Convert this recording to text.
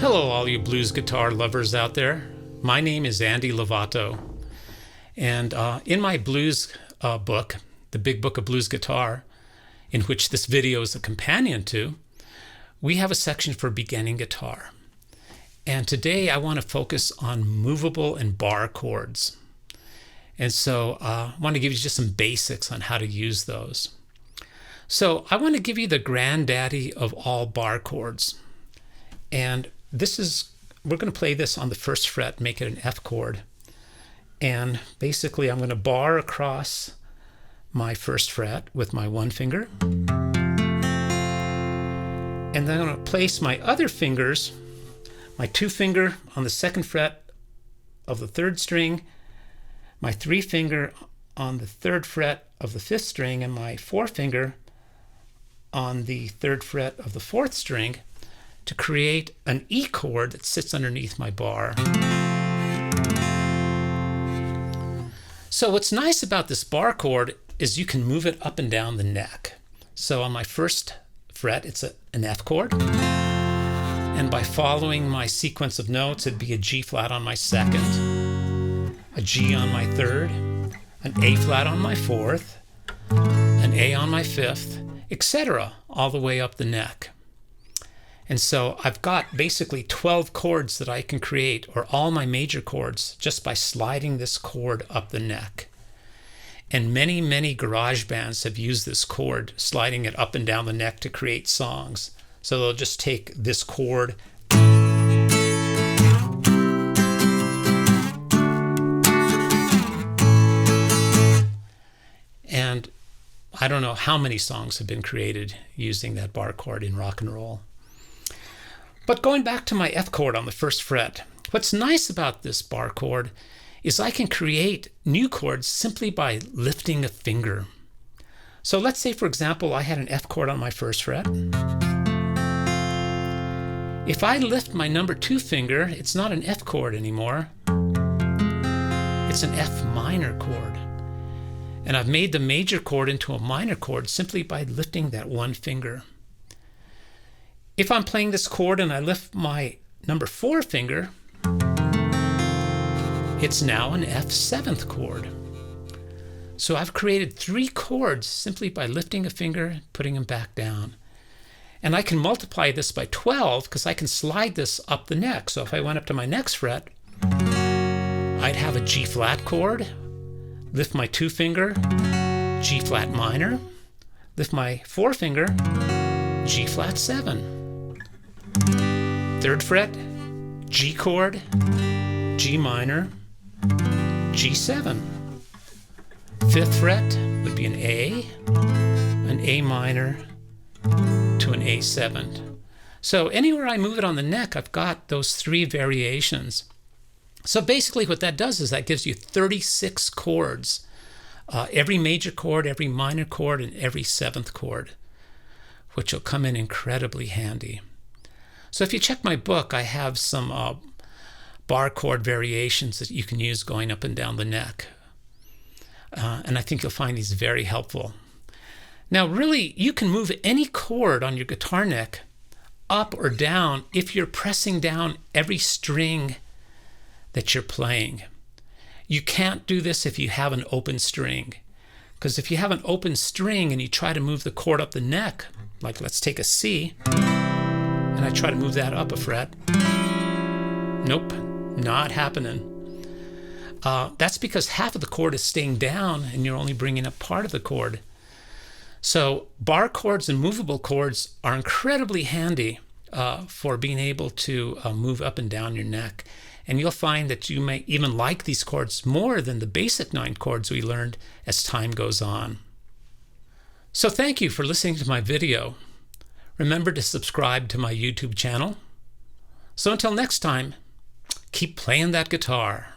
Hello, all you blues guitar lovers out there. My name is Andy Lovato. And in my blues book, The Big Book of Blues Guitar, in which this video is a companion to, we have a section for beginning guitar. And today I want to focus on movable and bar chords. And so I want to give you just some basics on how to use those. So I want to give you the granddaddy of all bar chords. And we're going to play this on the first fret, make it an F chord. And basically I'm going to bar across my first fret with my one finger. And then I'm going to place my other fingers, my two finger on the second fret of the third string, my three finger on the third fret of the fifth string, and my four finger on the third fret of the fourth string, to create an E chord that sits underneath my bar. So what's nice about this bar chord is you can move it up and down the neck. So on my first fret, it's an F chord. And by following my sequence of notes, it'd be a G flat on my second, a G on my third, an A flat on my fourth, an A on my fifth, etc., all the way up the neck. And so I've got basically 12 chords that I can create, or all my major chords, just by sliding this chord up the neck. And many, many garage bands have used this chord, sliding it up and down the neck to create songs. So they'll just take this chord and I don't know how many songs have been created using that bar chord in rock and roll. But going back to my F chord on the first fret, what's nice about this bar chord is I can create new chords simply by lifting a finger. So let's say, for example, I had an F chord on my first fret. If I lift my number 2 finger, it's not an F chord anymore. It's an F minor chord. And I've made the major chord into a minor chord simply by lifting that one finger. If I'm playing this chord and I lift my number 4 finger, it's now an F7th chord. So I've created 3 chords simply by lifting a finger and putting them back down. And I can multiply this by 12 because I can slide this up the neck. So if I went up to my next fret, I'd have a G flat chord, lift my 2 finger, G flat minor, lift my 4 finger, G flat 7. 3rd fret, G chord, G minor, G7. 5th fret would be an A minor to an A7. So anywhere I move it on the neck, I've got those 3 variations. So basically what that does is that gives you 36 chords, every major chord, every minor chord, and every 7th chord, which will come in incredibly handy. So if you check my book, I have some bar chord variations that you can use going up and down the neck. And I think you'll find these very helpful. Now really, you can move any chord on your guitar neck up or down if you're pressing down every string that you're playing. You can't do this if you have an open string. Because if you have an open string and you try to move the chord up the neck, like let's take a C, and I try to move that up a fret, nope, not happening. That's because half of the chord is staying down and you're only bringing up part of the chord. So bar chords and movable chords are incredibly handy for being able to move up and down your neck. And you'll find that you may even like these chords more than the basic 9 chords we learned as time goes on. So thank you for listening to my video. Remember to subscribe to my YouTube channel. So until next time, keep playing that guitar.